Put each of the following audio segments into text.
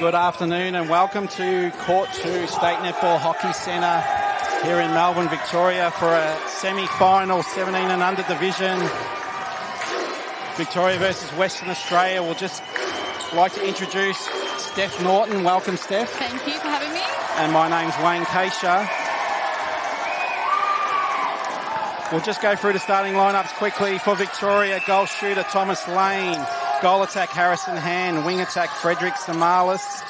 Good afternoon and welcome to Court 2 State Netball Hockey Centre here in Melbourne, Victoria for a semi-final 17 and under division. Victoria versus Western Australia. We'll just like to introduce Steph Norton. Welcome, Steph. Thank you for having me. And my name's Wayne Keisha. We'll just go through the starting lineups quickly. For Victoria, goal shooter Thomas Lane. Goal attack Harrison Hand. Wing attack Frederick Samalis.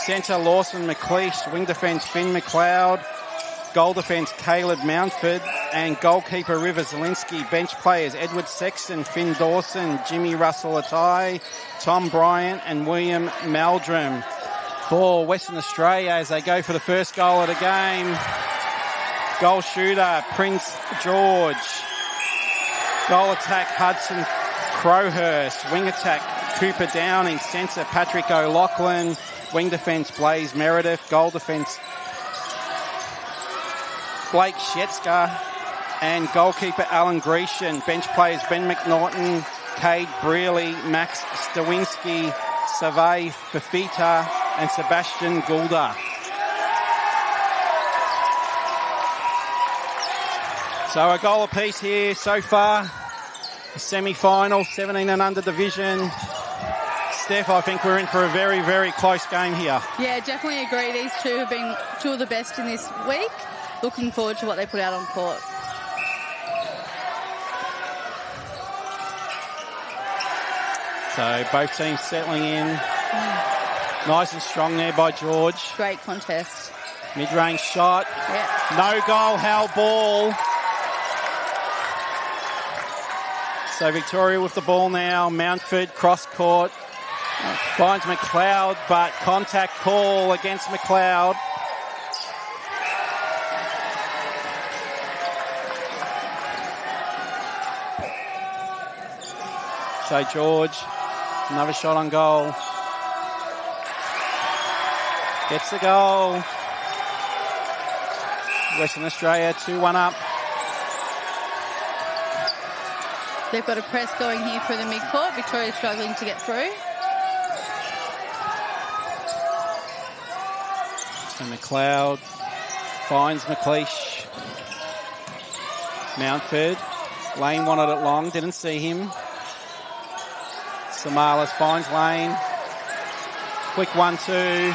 Centre Lawson McLeish. Wing defence Finn McLeod. Goal defence Caleb Mountford. And goalkeeper River Zielinski. Bench players Edward Sexton, Finn Dawson, Jimmy Russell-Atai, Tom Bryant and William Meldrum. For Western Australia as they go for the first goal of the game. Goal shooter Prince George. Goal attack Hudson Crowhurst. Wing attack Cooper Downing. Centre Patrick O'Loughlin. Wing defence Blaze Meredith. Goal defence Blake Shetska. And goalkeeper Alan Grecian. Bench players Ben McNaughton, Cade Brearley, Max Stawinski, Savay Fafita and Sebastian Goulda. So a goal apiece here so far. A semi-final, 17 and under division. Steph, I think we're in for a very, very close game here. Yeah, definitely agree. These two have been two of the best in this week. Looking forward to what they put out on court. So both teams settling in. Nice and strong there by George. Great contest. Mid-range shot. Yeah. No goal, Hal ball. So Victoria with the ball now. Mountford cross court. Finds McLeod, but contact call against McLeod. So George, another shot on goal. Gets the goal. Western Australia 2-1 up. They've got a press going here through the mid-court. Victoria's struggling to get through. So McLeod finds McLeish. Mountford. Lane wanted it long, didn't see him. Samalis finds Lane. Quick 1-2.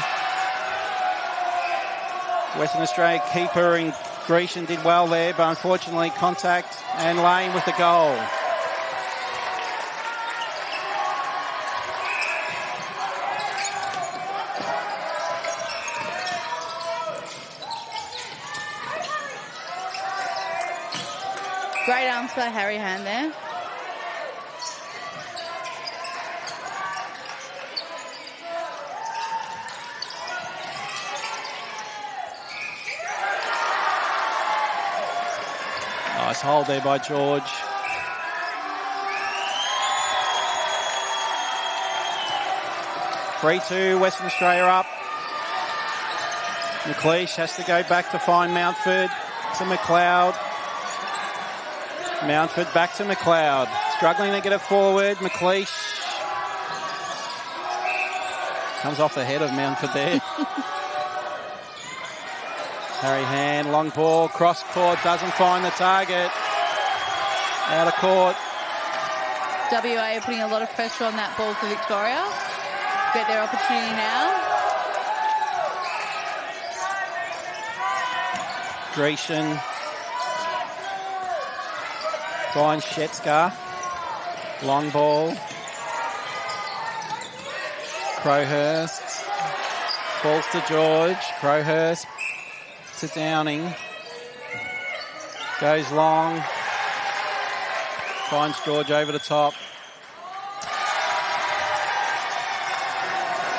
Western Australia keeper and Grecian did well there, but unfortunately contact and Lane with the goal. Great arms by Harry Hand there. Nice hold there by George. (3-2) Western Australia up. McLeish has to go back to find Mountford. To McLeod. Mountford back to McLeod. Struggling to get it forward. McLeish comes off the head of Mountford there. Harry Hand, long ball, cross court, doesn't find the target. Out of court. WA are putting a lot of pressure on that ball for Victoria. Get their opportunity now. Grecian finds Shetska. Long ball. Crowhurst. Falls to George. Crowhurst to Downing. Goes long. Finds George over the top.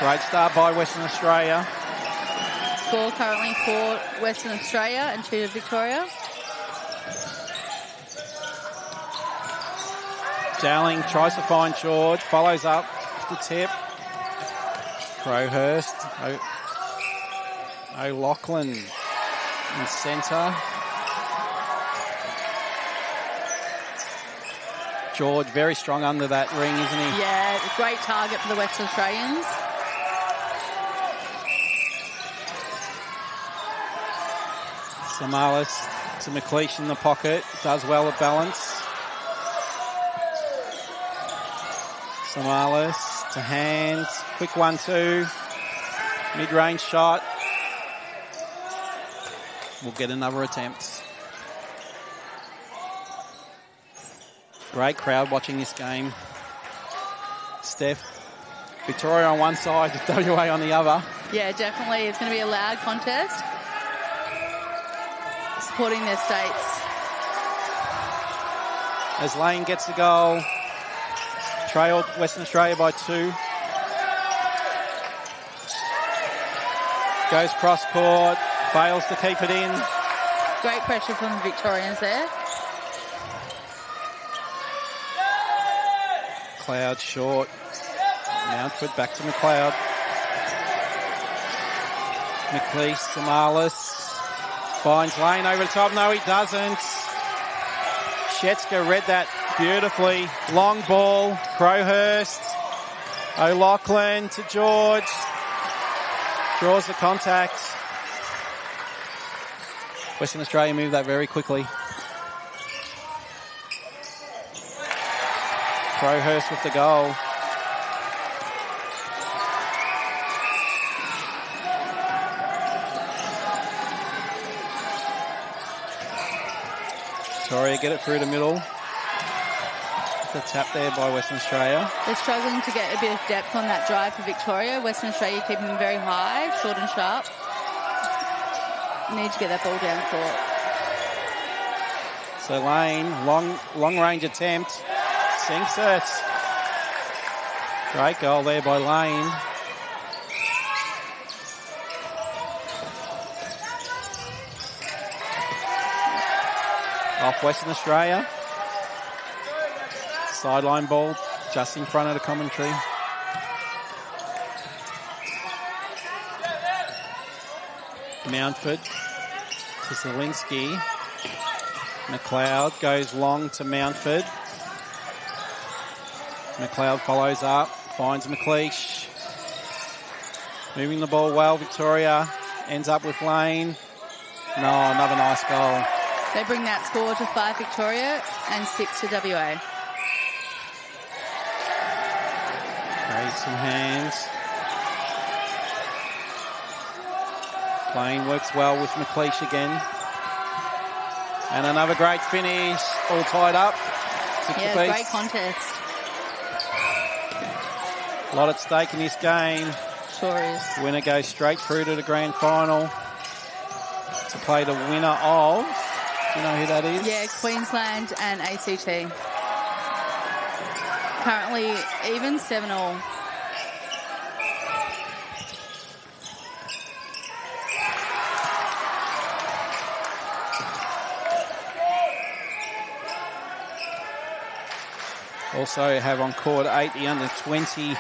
Great start by Western Australia. Score currently for Western Australia and 2 to Victoria. Dowling tries to find George. Follows up the tip. Crowhurst. O'Loughlin in centre. George very strong under that ring, isn't he? Yeah, great target for the Western Australians. Samalis to McLeish in the pocket. Does well at balance. Samalis to Hands. Quick 1-2. Mid-range shot. We'll get another attempt. Great crowd watching this game. Steph, Victoria on one side, WA on the other. Yeah, definitely. It's going to be a loud contest. Supporting their states. As Lane gets the goal, trailed Western Australia by 2. Goes cross court, fails to keep it in. Great pressure from the Victorians there. McLeod short. Mountford back to McLeod. McLeish, Samalis. Finds Lane over the top. No, he doesn't. Shetska read that beautifully. Long ball. Crowhurst. O'Loughlin to George. Draws the contact. Western Australia moved that very quickly. Crowhurst with the goal. Victoria get it through the middle. The tap there by Western Australia. They're struggling to get a bit of depth on that drive for Victoria. Western Australia keeping them very high, short and sharp. Need to get that ball down court. So Lane, long range attempt. Sinks it. Great goal there by Lane. Off Western Australia. Sideline ball just in front of the commentary. Mountford to Zielinski. McLeod goes long to Mountford. McLeod follows up, finds McLeish. Moving the ball well, Victoria ends up with Lane. No, another nice goal. They bring that score to 5 Victoria and 6 to WA. Raise some hands. Lane works well with McLeish again. And another great finish, all tied up. Yeah, great contest. A lot at stake in this game. Sure is. The winner goes straight through to the grand final to play the winner of, do you know who that is? Yeah, Queensland and ACT. Currently even 7-7. Also have on court 8 the under-20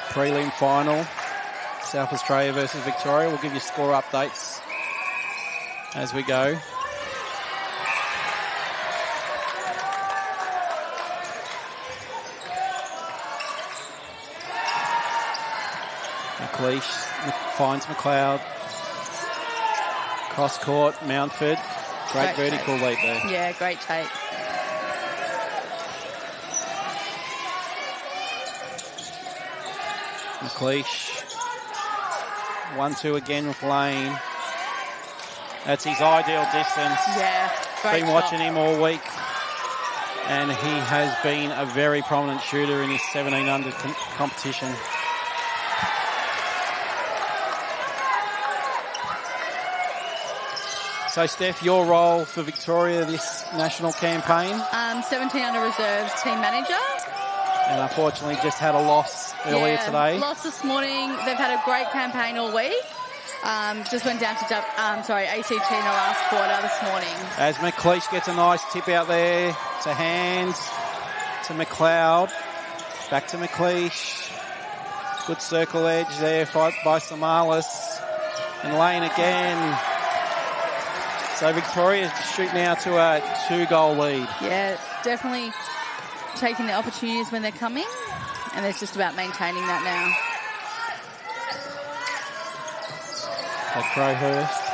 prelim final. South Australia versus Victoria. We'll give you score updates as we go. McLeish finds McLeod. Cross court, Mountford. Great vertical leap there. Yeah, great take. McLeish. 1-2 again with Lane. That's his ideal distance. Yeah, great Been watching him all week. And he has been a very prominent shooter in his 1700 competition. So, Steph, your role for Victoria this national campaign? 17 under reserves team manager. And unfortunately just had a loss earlier today. Lost this morning. They've had a great campaign all week. Just went down to ACT in the last quarter this morning. As McLeish gets a nice tip out there to Hands, to McLeod, back to McLeish. Good circle edge there, fight by Samalis. And Lane again. So Victoria's shooting now to a 2-goal lead. Yeah, definitely taking the opportunities when they're coming. And it's just about maintaining that now. At Crowhurst.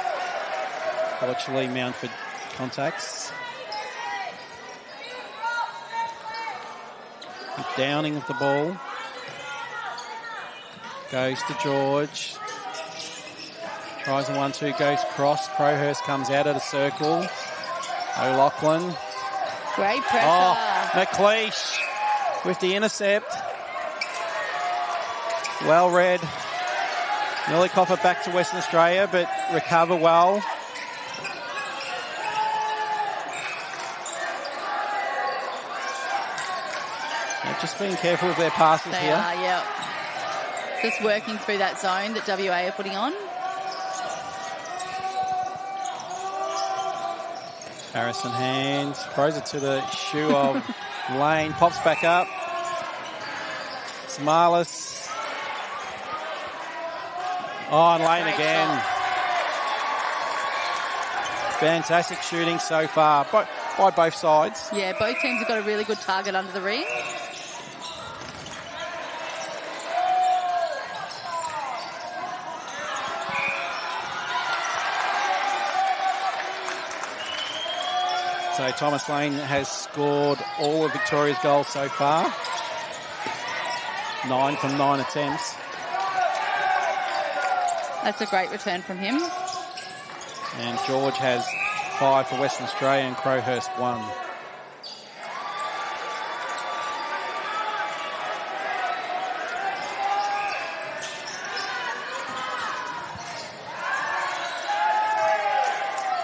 Fortunately, Mountford contacts. Downing of the ball. Goes to George. Tries a 1-2, goes cross. Crowhurst comes out of the circle. O'Loughlin. Great pressure. Oh, McLeish with the intercept. Well read. Nearly cough it back to Western Australia, but recover well. They're just being careful with their passes They here. are, yeah. Just working through that zone that WA are putting on. Harrison hands, throws it to the shoe of Lane, pops back up. Samalis. Oh, and Lane Great again. shot. Fantastic shooting so far by both sides. Yeah, both teams have got a really good target under the ring. So Thomas Lane has scored all of Victoria's goals so far. 9 from 9 attempts. That's a great return from him. And George has 5 for Western Australia and Crowhurst 1.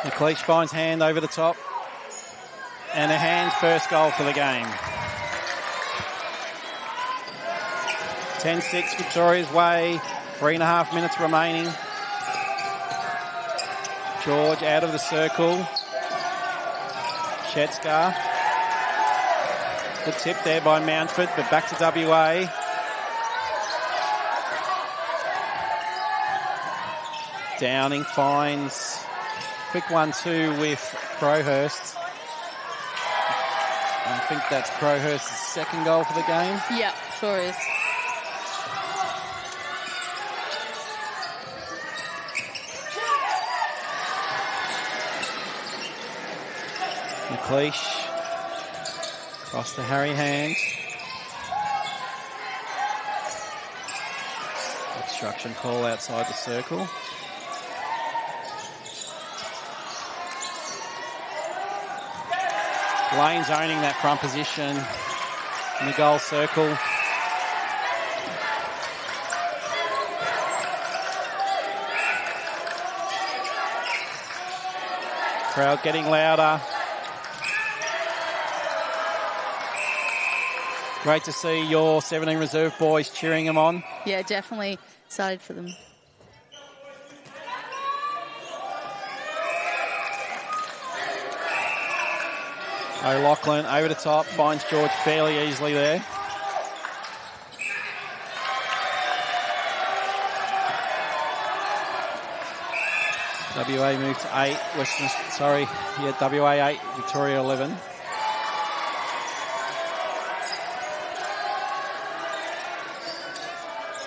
McLeish finds hand over the top. And a hand first goal for the game. 10-6 Victoria's way. 3.5 minutes remaining. George out of the circle. Shetskar. Good tip there by Mountford, but back to WA. Downing finds. Quick 1-2 with Crowhurst. I think that's Crowhurst's second goal for the game. Yep, sure is. McLeish. Cross to Harry Hand. Obstruction call outside the circle. Lane's owning that front position in the goal circle. Crowd getting louder. Great to see your 17 reserve boys cheering them on. Yeah, definitely excited for them. O'Loughlin over the top, finds George fairly easily there. WA moved to 8, WA 8, Victoria 11.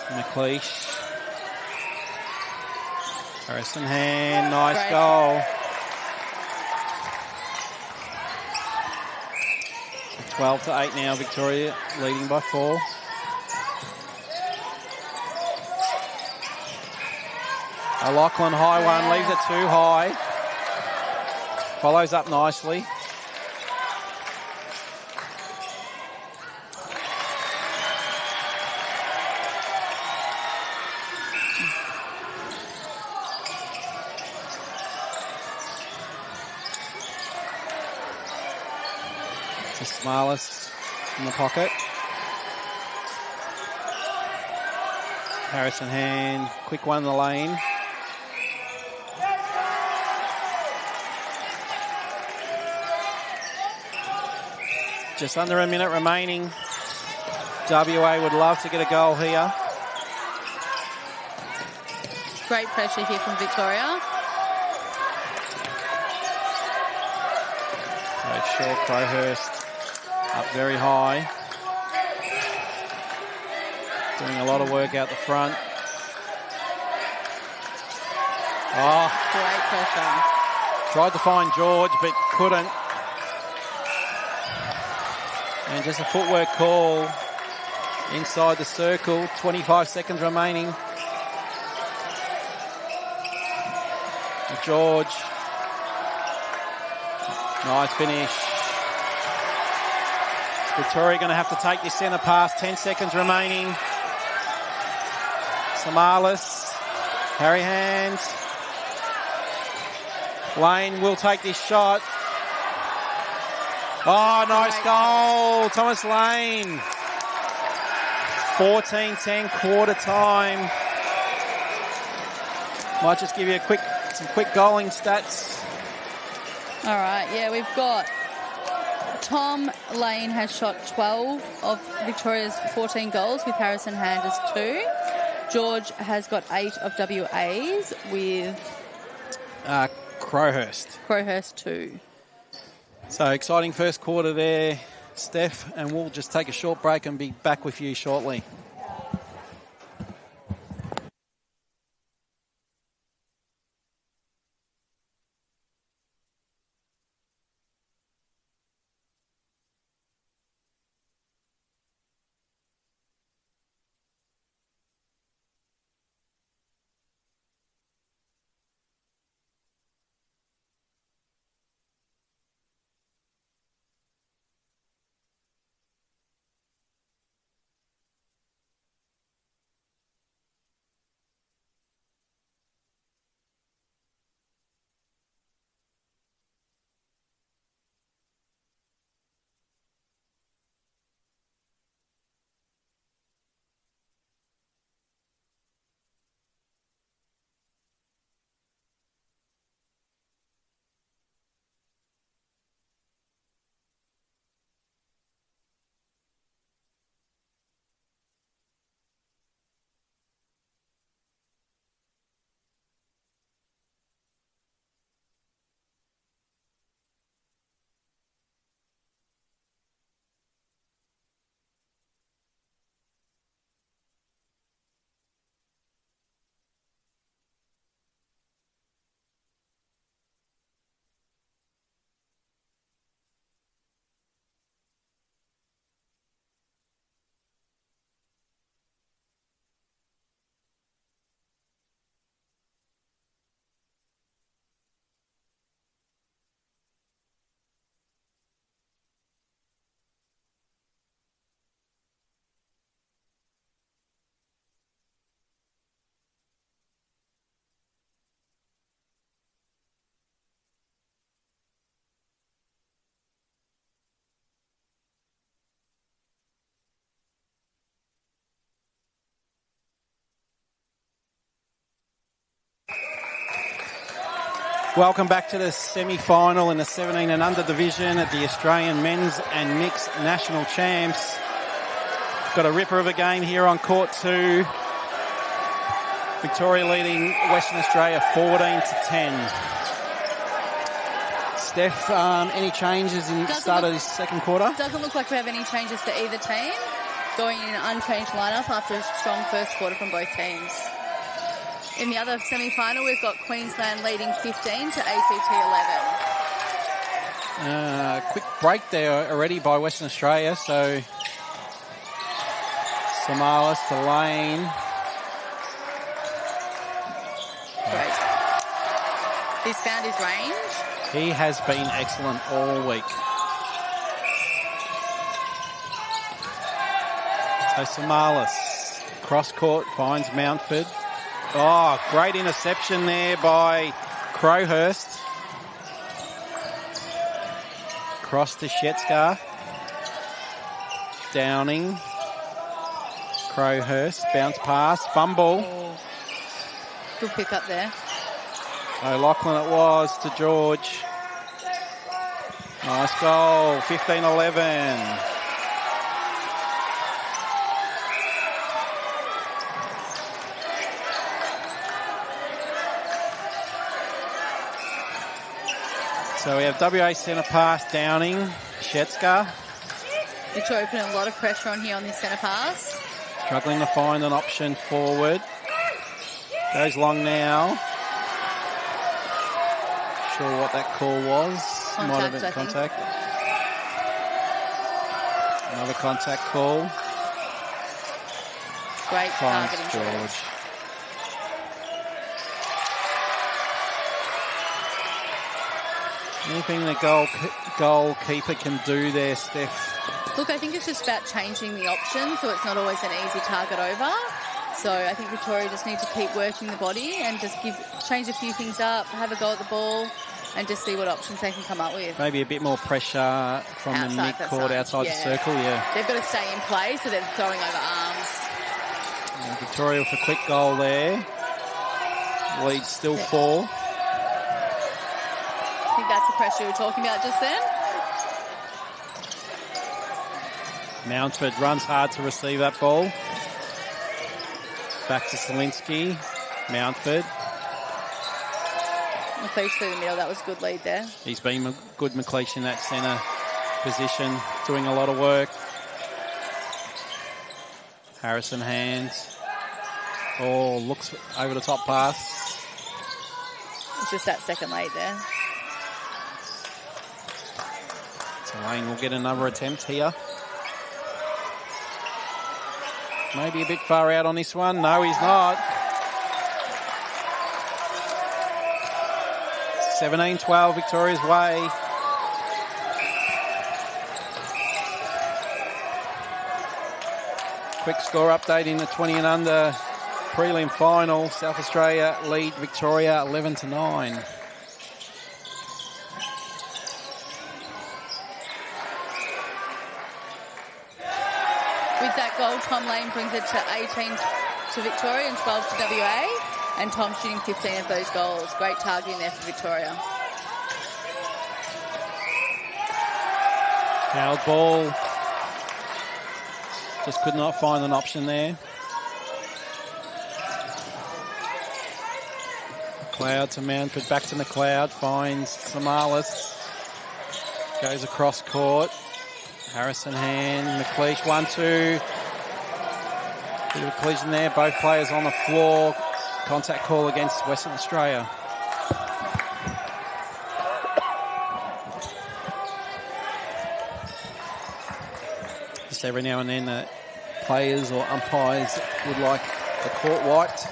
McLeish. Harrison Hand, nice Great. goal. 12-8 now, Victoria leading by 4. O'Loughlin, high one, leaves it too high. Follows up nicely. To Smarless in the pocket. Harrison Hand, quick one in the lane. Just under a minute remaining. WA would love to get a goal here. Great pressure here from Victoria. So Shaw Crowhurst up very high. Doing a lot of work out the front. Oh, Great pressure. Tried to find George, but couldn't. And just a footwork call inside the circle. 25 seconds remaining. George. Nice finish. Victoria going to have to take this centre pass. 10 seconds remaining. Samalis. Harry Hand. Lane will take this shot. Oh, nice goal. Thomas Lane. 14-10 quarter time. Might just give you some quick goaling stats. All right, yeah, we've got Tom Lane has shot 12 of Victoria's 14 goals with Harrison Hand as 2. George has got 8 of WA's with Crowhurst 2. So exciting first quarter there, Steph, and we'll just take a short break and be back with you shortly. Welcome back to the semi-final in the 17 and under division at the Australian Men's and Mixed National Champs. Got a ripper of a game here on court 2. Victoria leading Western Australia 14-10. Steph, any changes in the start of this second quarter? Doesn't look like we have any changes to either team. Going in an unchanged lineup after a strong first quarter from both teams. In the other semi-final, we've got Queensland leading 15 to ACT 11. Quick break there already by Western Australia. So Samalis to Lane. Great. He's found his range. He has been excellent all week. So Samalis, cross court, finds Mountford. Oh, great interception there by Crowhurst. Cross to Shetskar. Downing. Crowhurst, bounce pass, fumble. Oh. Good pick up there. O'Loughlin it was to George. Nice goal, 15-11. So we have WA centre pass, Downing, Shetskar. Victoria putting a lot of pressure on here on this centre pass. Struggling to find an option forward. Goes long now. sure what that call was. Might have been contact. Another contact call. Great targeting, George. Anything the goalkeeper can do there, Steph? Look, I think it's just about changing the options so it's not always an easy target over. So I think Victoria just need to keep working the body and just change a few things up, have a go at the ball and just see what options they can come up with. Maybe a bit more pressure from the mid-court outside the circle, They've got to stay in play so they're throwing over arms. And Victoria with a quick goal there. Lead still 4. I think that's the pressure you were talking about just then. Mountford runs hard to receive that ball. Back to Zielinski. Mountford. McLeish through the middle. That was a good lead there. He's been good, McLeish, in that centre position, doing a lot of work. Harrison Hands. Oh, looks over the top pass. It's just that second lead there. So Lane will get another attempt here. Maybe a bit far out on this one. No, he's not. 17-12, Victoria's way. Quick score update in the 20 and under prelim final. South Australia lead Victoria 11-9. With that goal, Tom Lane brings it to 18 to Victoria and 12 to WA. And Tom shooting 15 of those goals. Great targeting there for Victoria. Fouled ball. Just could not find an option there. McLeod to Mountford, back to McLeod, finds Samalis. Goes across court. Harrison Hand, McLeish, 1-2. Bit of a collision there, both players on the floor. Contact call against Western Australia. Just every now and then the players or umpires would like the court wiped.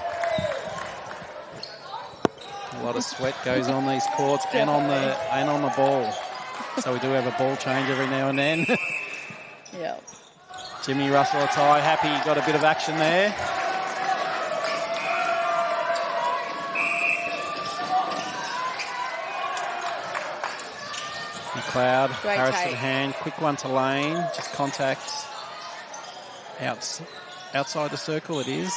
A lot of sweat goes on these courts and on the ball. So we do have a ball change every now and then. Yeah. Jimmy Russell-Atai happy he got a bit of action there. McLeod, Harrison Hand, quick one to Lane, just contact outside the circle it is.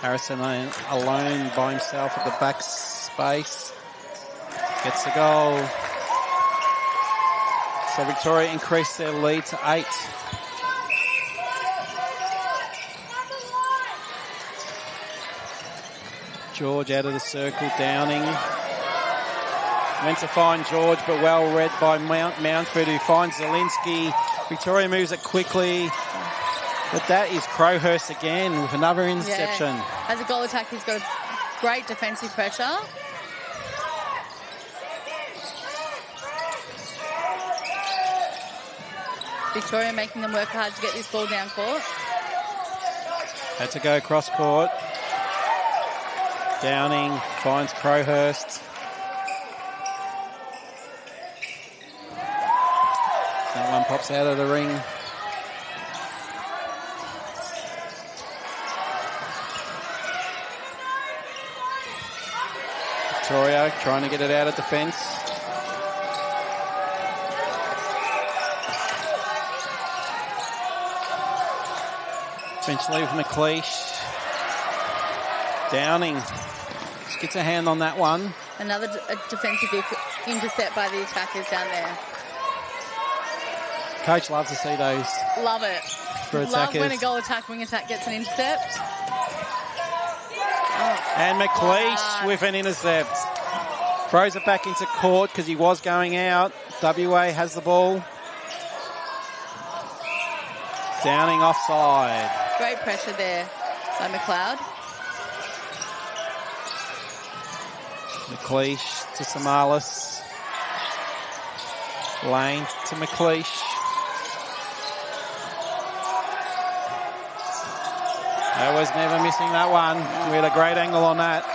Harrison Lane alone by himself at the back space, gets the goal. So Victoria increased their lead to 8. George out of the circle, Downing. Went to find George, but well read by Mountford, who finds Zielinski. Victoria moves it quickly. But that is Crowhurst again with another interception. Yeah. As a goal attack, he's got a great defensive pressure. Victoria making them work hard to get this ball down court. Had to go across court. Downing finds Crowhurst. That one pops out of the ring. Victoria trying to get it out of defence. Eventually with McLeish. Downing just gets a hand on that one. Another defensive intercept by the attackers down there. Coach loves to see those. Love it. For attackers. Love when a goal attack, wing attack gets an intercept. Oh. And McLeish with an intercept. Throws it back into court because he was going out. WA has the ball. Downing offside. Great pressure there by McLeod. McLeish to Samalis. Lane to McLeish. That was never missing that one. We had a great angle on that.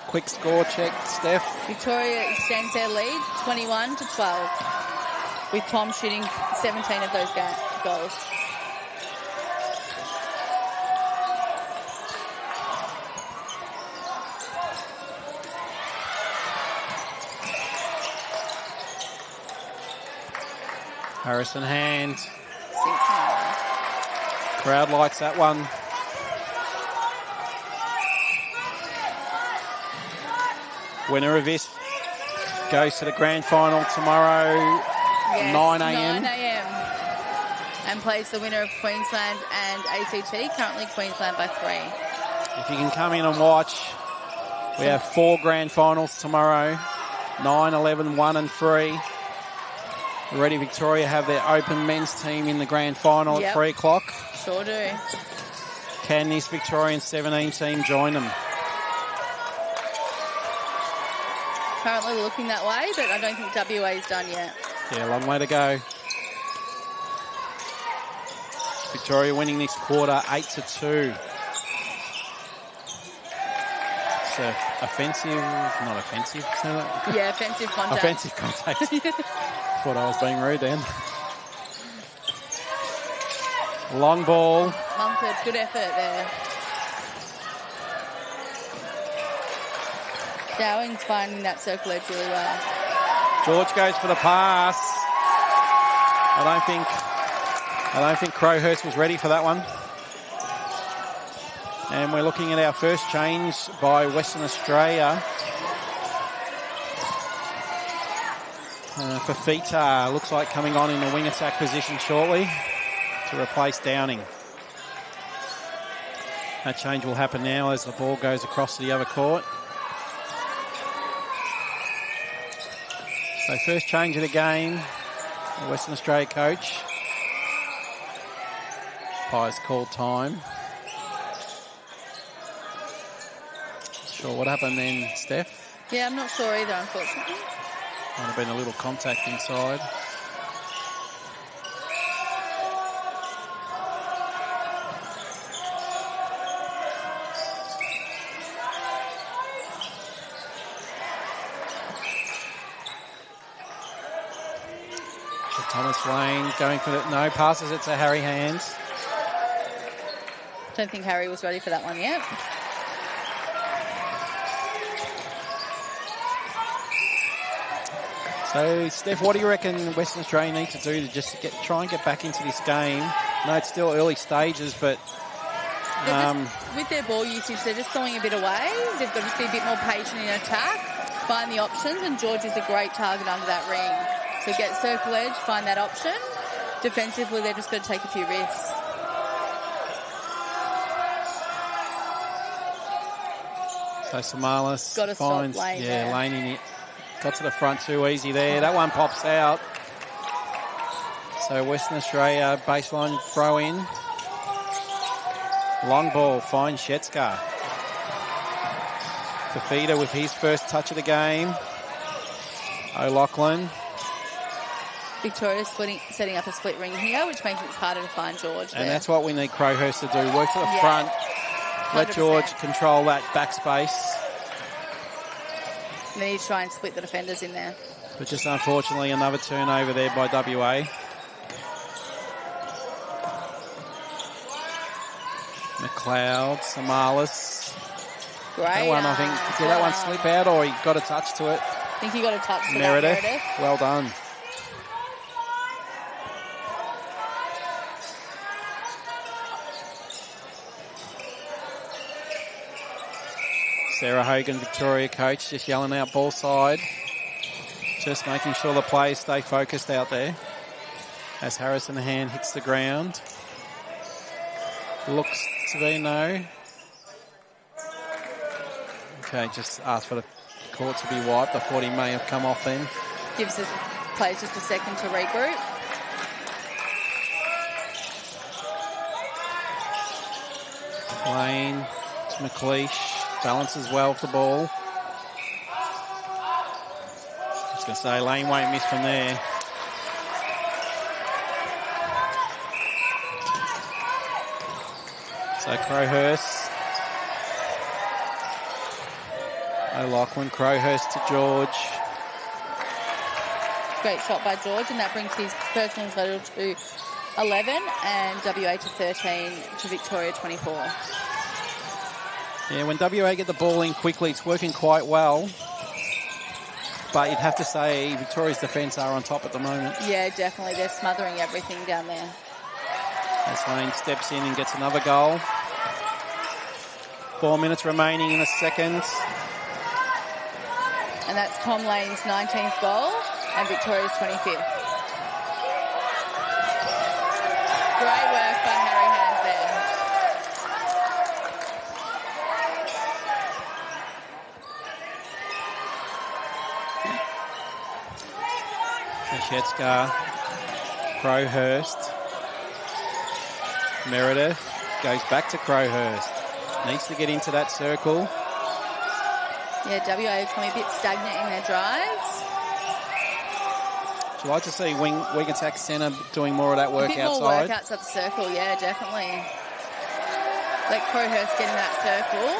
Quick score check, Steph. Victoria extends their lead 21-12, with Tom shooting 17 of those goals. Harrison Hand. Crowd likes that one. Winner of this goes to the grand final tomorrow, yes, 9 a.m. 9 a.m. And plays the winner of Queensland and ACT, currently Queensland by 3. If you can come in and watch, we have 4 grand finals tomorrow, 9, 11, 1 and 3. Already Victoria have their open men's team in the grand final at 3 o'clock. Sure do. Can this Victorian 17 team join them? Currently looking that way, but I don't think WA is done yet. Yeah, long way to go. Victoria winning this quarter 8-2. It's offensive, not offensive. Yeah, offensive contact. Offensive contact. Thought I was being rude then. Long ball. Mumford, good effort there. Dowing's finding that circle edge really well. George goes for the pass. I don't think Crowhurst was ready for that one. And we're looking at our first change by Western Australia. Fafita looks like coming on in the wing attack position shortly to replace Downing. That change will happen now as the ball goes across to the other court. So first change of the game, the Western Australia coach. Pies called time. Sure what happened then, Steph? Yeah, I'm not sure either, unfortunately. Might have been a little contact inside. So Thomas Lane going for it. No, passes it to Harry Hands. Don't think Harry was ready for that one yet. So, Steph, what do you reckon Western Australia need to do to just try and get back into this game? No, it's still early stages, but with their ball usage, they're just throwing a bit away. They've got to just be a bit more patient in attack, find the options, and George is a great target under that ring. So get circle edge, find that option. Defensively, they're just going to take a few risks. So Samalis got to finds, stop Lane. Yeah, Lane in it. Got to the front too easy there. That one pops out. So Western Australia baseline throw in. Long ball finds Shetska. Fafita with his first touch of the game. O'Loughlin. Victoria setting up a split ring here, which makes it harder to find George there. And that's what we need Crowhurst to do. Work to the front. 100%. Let George control that backspace. They need to try and split the defenders in there. But just unfortunately another turnover there by WA. McLeod, Samalis. Great. That one, I think, did that one slip out or he got a touch to it? I think he got a touch to Meredith. Meredith. Well done. Sarah Hogan, Victoria coach, just yelling out ball side. Just making sure the players stay focused out there. As Harrison Hand hits the ground. Looks to be no. Okay, just ask for the court to be wiped. I thought he may have come off then. Gives the players just a second to regroup. Lane to McLeish. Balances well with the ball. Just going to say, Lane won't miss from there. So Crowhurst. O'Loughlin, Crowhurst to George. Great shot by George, and that brings his personal total to 11 and WA to 13 to Victoria 24. Yeah, when WA get the ball in quickly, it's working quite well. But you'd have to say Victoria's defence are on top at the moment. Yeah, definitely. They're smothering everything down there. As Lane steps in and gets another goal. 4 minutes remaining in the second. And that's Tom Lane's 19th goal and Victoria's 25th. Great work by Harry Hand there. Mashetska, Crowhurst. Meredith goes back to Crowhurst. Needs to get into that circle. Yeah, WA are becoming a bit stagnant in their drives. Would you like to see wing attack centre doing more of that work outside? A bit more work outside the circle, yeah, definitely. Let Crowhurst get in that circle.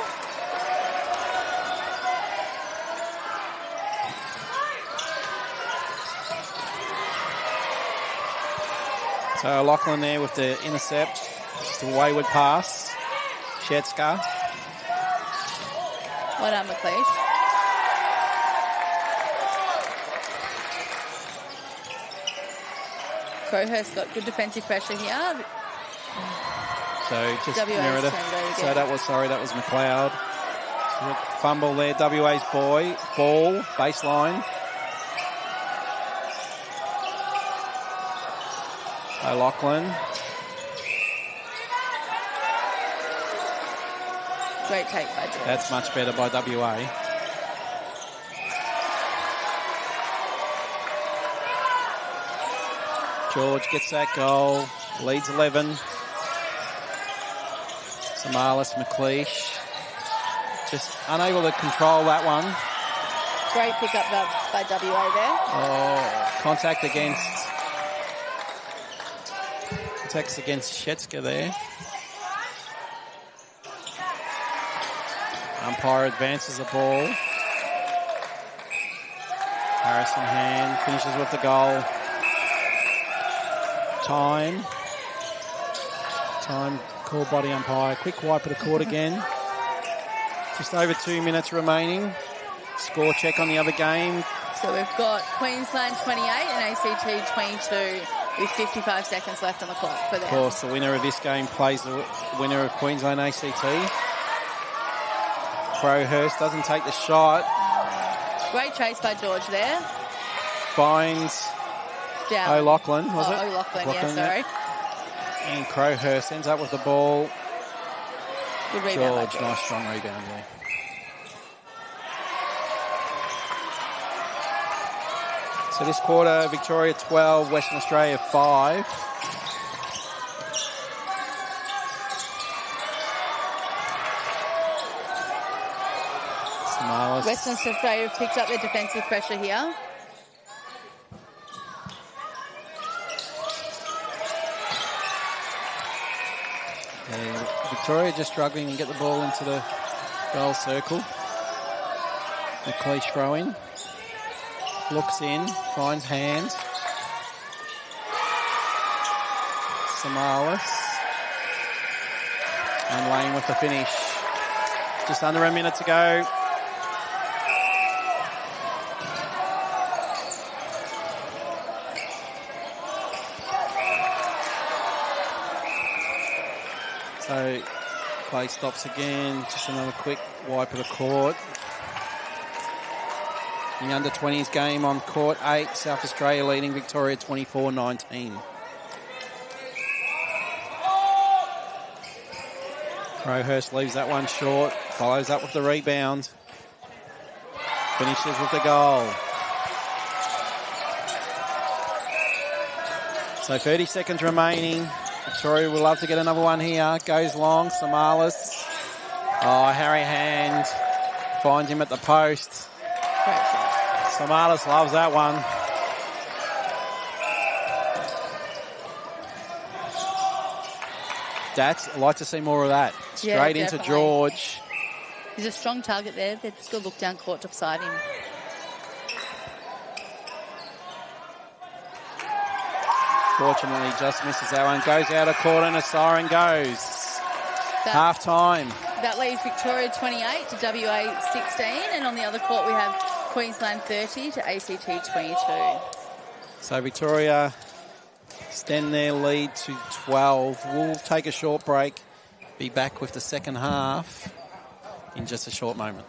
So O'Loughlin there with the intercept. Just a wayward pass. Shetska. Well done, McLeish. Crowhurst got good defensive pressure here. So just WA's Meredith. So that was McLeod. Fumble there. WA's ball, baseline. O'Loughlin. Great take by George. That's much better by WA. George gets that goal. Leads 11. Samalis, McLeish. Just unable to control that one. Great pick-up by WA there. Oh, contact against Shetska there. Umpire advances the ball. Harrison Hand finishes with the goal. Time called by the umpire. Quick wipe of the court again. Just over 2 minutes remaining. Score check on the other game. So we've got Queensland 28 and ACT 22 with 55 seconds left on the clock for them. Of course, the winner of this game plays the winner of Queensland ACT. Crowhurst doesn't take the shot. Great chase by George there. Finds Down. O'Loughlin, was it? O'Loughlin, yeah, sorry. And Crowhurst ends up with the ball. Good rebound by George, George. nice strong rebound there. So this quarter, Victoria 12, Western Australia 5. Samalis. Western Australia have picked up their defensive pressure here. Victoria just struggling to get the ball into the goal circle. McLeish throw-in. Looks in, finds Hand. Samalis. And Lane with the finish. Just under a minute to go. So play stops again. Just another quick wipe of the court. The under-20s game on court 8. South Australia leading Victoria 24-19. Crowhurst leaves that one short. Follows up with the rebound. Finishes with the goal. So 30 seconds remaining. Victoria will love to get another one here. Goes long. Samalis. Oh, Harry Hand finds him at the post. Great shot. Samaras loves that one. I'd like to see more of that. Straight into George. He's a strong target there. They've just got to look down court to beside him. Fortunately, just misses that one. Goes out of court and a siren goes. Half time. That leaves Victoria 28 to WA 16. And on the other court, we have Queensland 30 to ACT 22. So Victoria extend their lead to 12. We'll take a short break. Be back with the second half in just a short moment.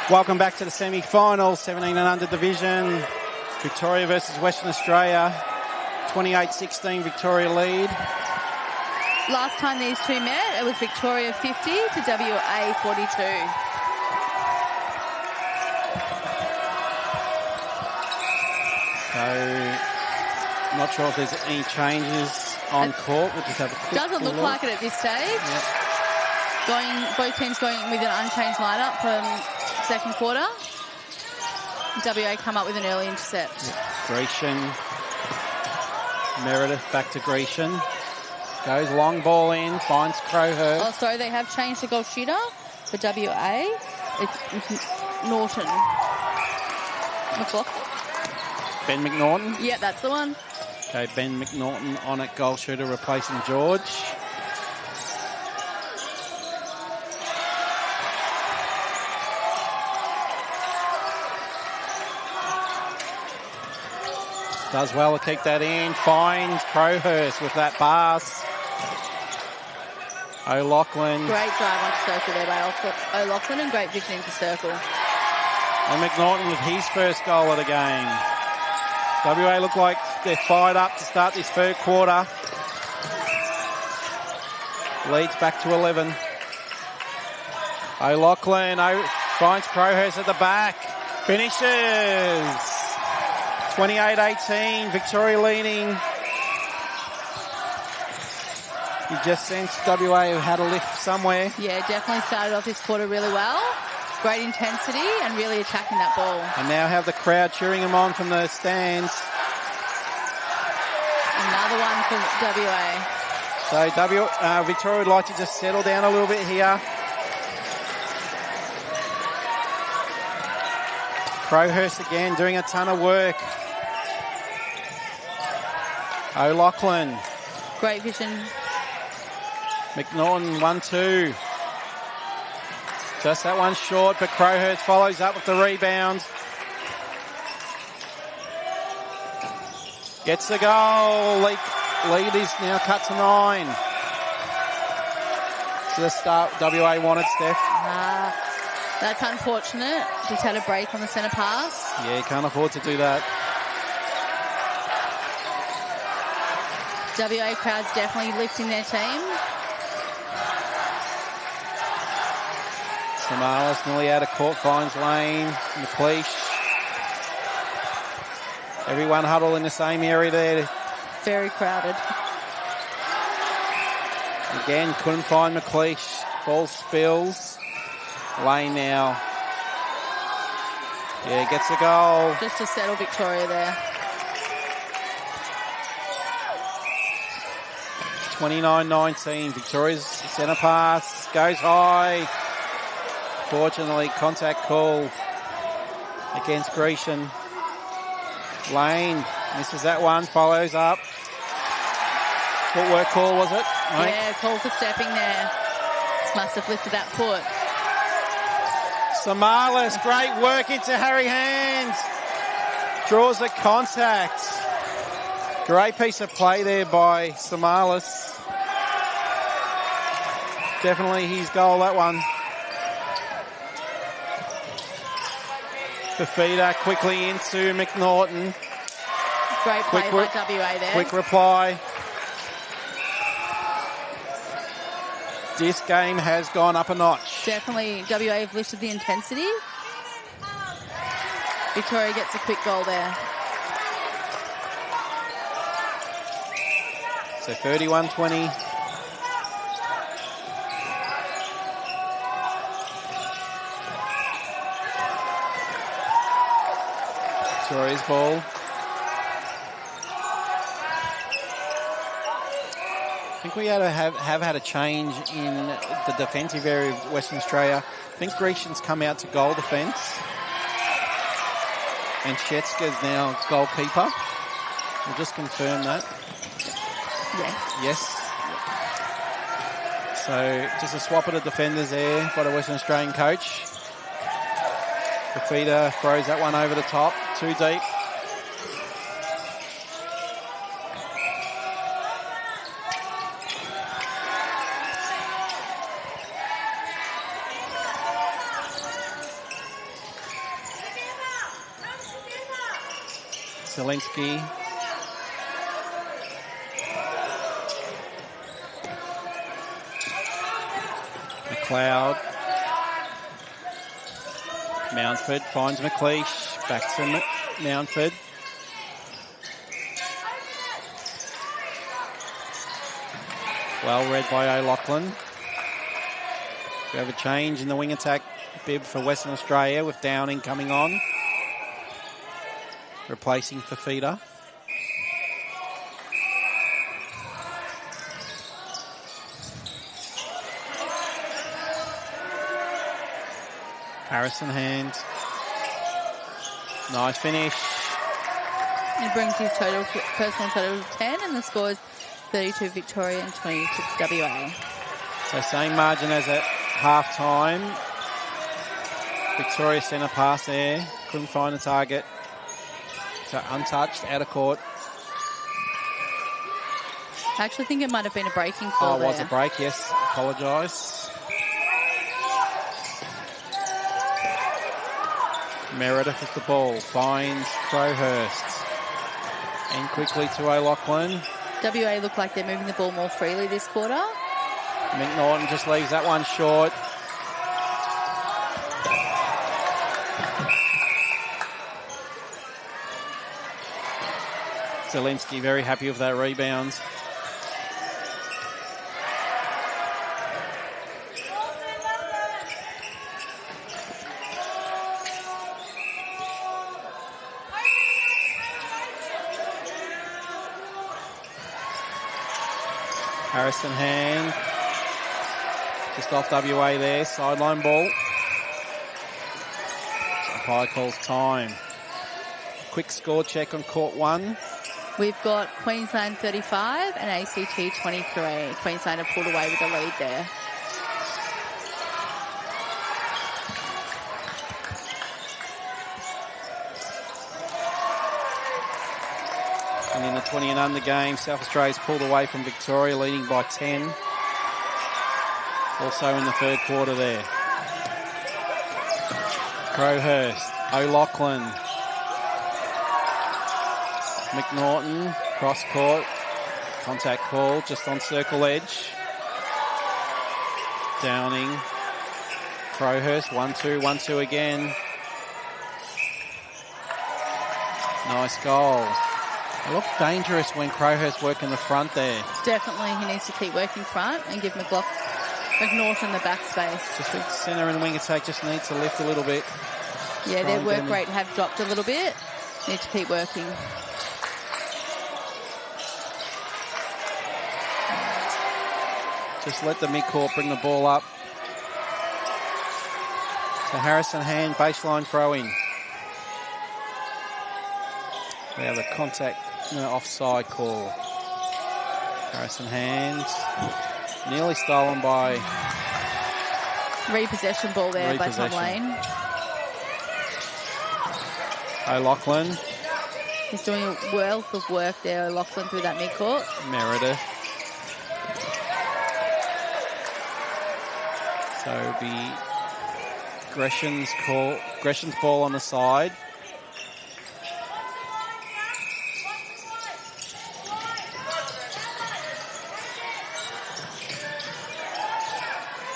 Welcome back to the semi-final, 17 and under division. Victoria versus Western Australia. 28-16 Victoria lead. Last time these two met, it was Victoria 50 to WA 42. So, not sure if there's any changes on court. We'll just have a quick Doesn't look like it at this stage. Yep. Both teams going with an unchanged lineup from second quarter. WA come up with an early intercept. Yep. Grecian. Meredith back to Grecian. Goes long ball in, finds Crowhurst. Oh, sorry, they have changed the goal shooter for WA. It's Norton. McLaughlin? Ben McNaughton. Yeah, that's the one. Okay, Ben McNaughton on at goal shooter, replacing George. Does well to keep that in. Finds Crowhurst with that pass. O'Loughlin. Great drive onto circle there by O'Loughlin and great vision into circle. And McNaughton with his first goal of the game. WA look like they're fired up to start this third quarter. Leads back to 11. O'Loughlin finds Crowhurst at the back. Finishes. 28-18, Victoria leading. You just sensed WA had a lift somewhere. Yeah, definitely started off this quarter really well. Great intensity and really attacking that ball. And now have the crowd cheering them on from the stands. Another one for WA. So Victoria would like to just settle down a little bit here. Crowhurst again doing a ton of work. O'Loughlin. Great vision. McNaughton 1-2. Just that one short, but Crowhurst follows up with the rebound. Gets the goal. Lead is now cut to 9. So the start WA wanted, Steph. That's unfortunate. Just had a break on the centre pass. Yeah, you can't afford to do that. WA crowd's definitely lifting their team. Samalas nearly out of court, finds Lane. McLeish. Everyone huddle in the same area there. Very crowded. Again, couldn't find McLeish. Ball spills. Lane now. Yeah, gets a goal. Just to settle Victoria there. 29-19. Victoria's centre pass goes high. Fortunately, contact call against Grecian. Lane misses that one, follows up. Footwork call, was it? Right? Yeah, call for stepping there. Must have lifted that foot. Samalas, great work into Harry Hands. Draws a contact. Great piece of play there by Samalas. Definitely his goal, that one. Fafita quickly into McNaughton. Great play by WA there. Quick reply. This game has gone up a notch. Definitely WA have lifted the intensity. Victoria gets a quick goal there. So 31-20. Victoria's ball. I think we have had a change in the defensive area of Western Australia. I think Grecian's come out to goal defence. And Shetska's now goalkeeper. We'll just confirm that. Yes. So just a swap of the defenders there by the Western Australian coach. Fafita throws that one over the top. Too deep. Zielinski. McLeod. Mountford finds McLeish. Back to Mountford. Well read by O'Loughlin. We have a change in the wing attack bib for Western Australia with Downing coming on. Replacing Fafita. Harrison Hand. Nice finish. He brings his personal total to 10, and the score is 32 Victoria and 20 to WA. So same margin as at half time. Victoria centre pass there. Couldn't find the target. So untouched, out of court. I actually think it might have been a breaking call. Oh, it was a break, yes. Apologise. Meredith with the ball. Finds Crowhurst. And quickly to O'Loughlin. WA look like they're moving the ball more freely this quarter. McNaughton just leaves that one short. Zielinski very happy with that rebound. Harrison Hand. Just off WA there. Sideline ball. Umpire calls time. Quick score check on court 1. We've got Queensland 35 and ACT 23. Queensland have pulled away with the lead there. And in the 20 and under game, South Australia's pulled away from Victoria, leading by 10. Also in the third quarter there. Crowhurst, O'Loughlin, McNaughton, cross court, contact call just on circle edge. Downing, Crowhurst, 1-2, 1-2 again. Nice goal. It looked dangerous when Crowhurst worked in the front there. Definitely, he needs to keep working front and give McNaughton the back space. Just think centre and wing attack just needs to lift a little bit. Yeah, their work rate have dropped a little bit. Need to keep working. Just let the midcourt bring the ball up. So Harrison Hand, baseline throw-in. We have a contact, offside call. Harrison Hand, nearly stolen by... Repossession ball there by Tom Lane. O'Loughlin. He's doing a wealth of work there, O'Loughlin, through that midcourt. Meredith. So it'll be Gresham's ball on the side.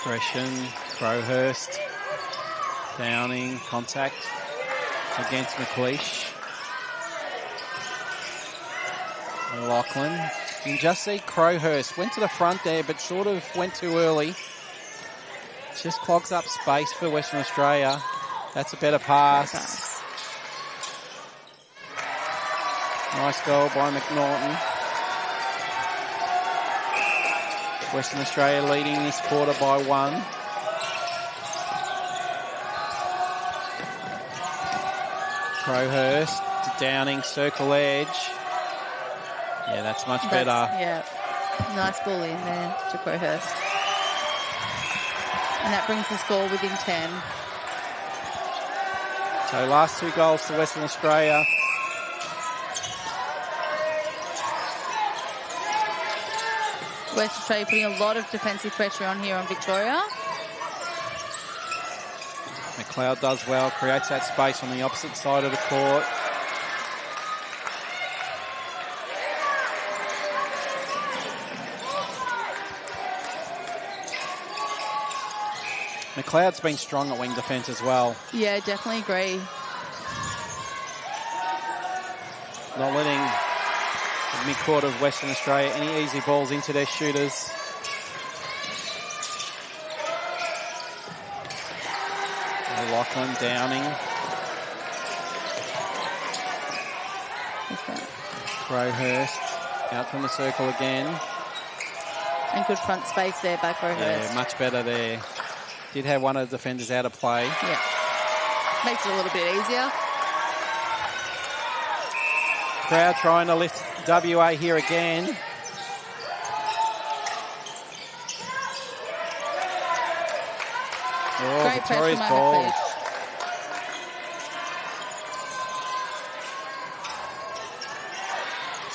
Gresham, Crowhurst, Downing, contact against McLeish. O'Loughlin. You can just see Crowhurst went to the front there, but sort of went too early. Just clogs up space for Western Australia. That's a better pass. Nice goal by McNaughton. Western Australia leading this quarter by 1. Crowhurst to Downing, circle edge. Yeah, that's much better. Yeah, nice ball in there to Crowhurst. And that brings the score within 10. So last 2 goals to Western Australia. Western Australia putting a lot of defensive pressure on here on Victoria. McLeod does well, creates that space on the opposite side of the court. McLeod's been strong at wing defence as well. Yeah, definitely agree. Not letting the mid-court of Western Australia any easy balls into their shooters. Lachlan Downing. Crowhurst out from the circle again. And good front space there by Crowhurst. Yeah, much better there. Did have one of the defenders out of play. Yeah. Makes it a little bit easier. Crowd trying to lift WA here again. Oh, Great Victoria's pressure ball. moment,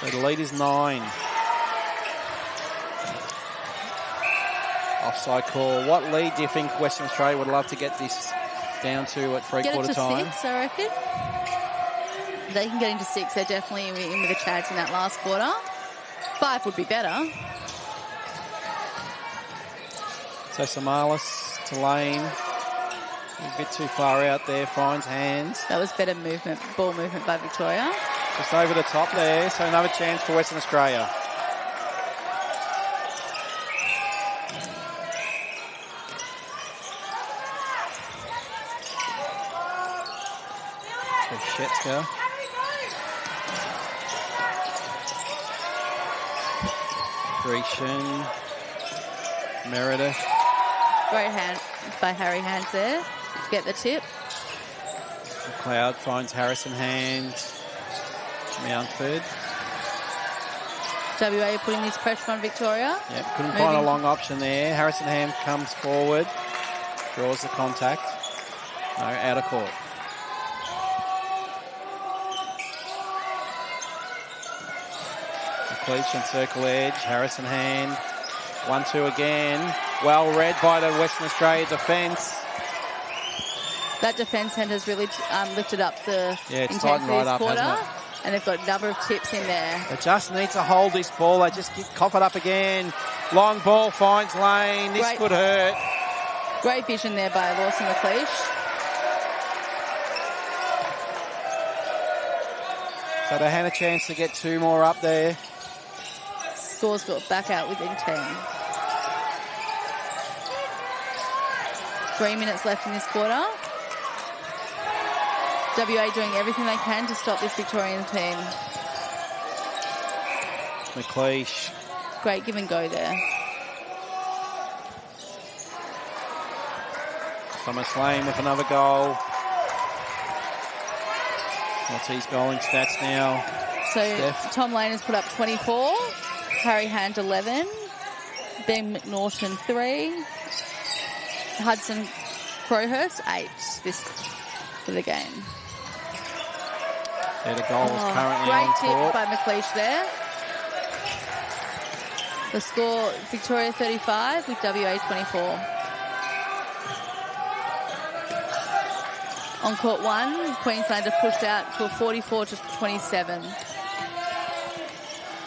So the lead is 9. Offside call. What lead do you think Western Australia would love to get this down to at three-quarter time? Get it to 6, I reckon. They can get into 6. They're definitely in with a chance in that last quarter. 5 would be better. So Samalis to Lane. A bit too far out there. Finds hands. That was better movement, ball movement by Victoria. Just over the top there. So another chance for Western Australia. So Shetska. Grecian. Meredith. Great hand by Harry Hands there. Get the tip. McLeod finds Harrison Hand. Mountford. WA putting this pressure on Victoria. Yep, couldn't find a long option there. Harrison Hand comes forward. Draws the contact. No, out of court. Completion, circle edge. Harrison Hand. 1-2 again. Well read by the Western Australia defence. That defence end has really lifted up the it's intensity tightened right this up, quarter. hasn't it? And they've got a number of tips in there. They just need to hold this ball. They just cough it up again. Long ball finds Lane. This could hurt. Great vision there by Lawson McLeish. So they had a chance to get 2 more up there. Scores got back out within 10. 3 minutes left in this quarter. WA doing everything they can to stop this Victorian team. McLeish. Great give and go there. Thomas Lane with another goal. What's his goaling stats now? So Steph. Tom Lane has put up 24. Harry Hand 11. Ben McNaughton 3. Hudson Crowhurst 8 for the game. Yeah, the goal is currently great on tip court. by McLeish there. The score, Victoria 35 with WA 24. On court 1, Queensland have pushed out to a 44-27.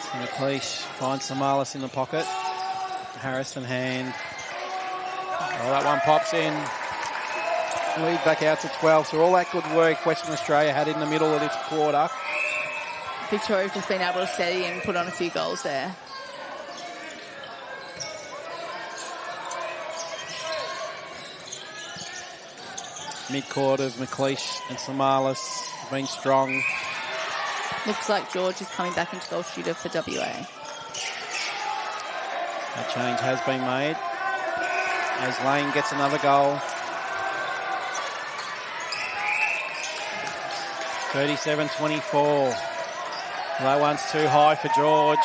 So McLeish finds Samalis in the pocket. Harrison Hand. Oh, that one pops in. Lead back out to 12. So all that good work Western Australia had in the middle of this quarter. Victoria's just been able to steady and put on a few goals there. Mid-court of McLeish and Samalis have been strong. Looks like George is coming back into goal shooter for WA. That change has been made as Lane gets another goal. 37-24. That one's too high for George.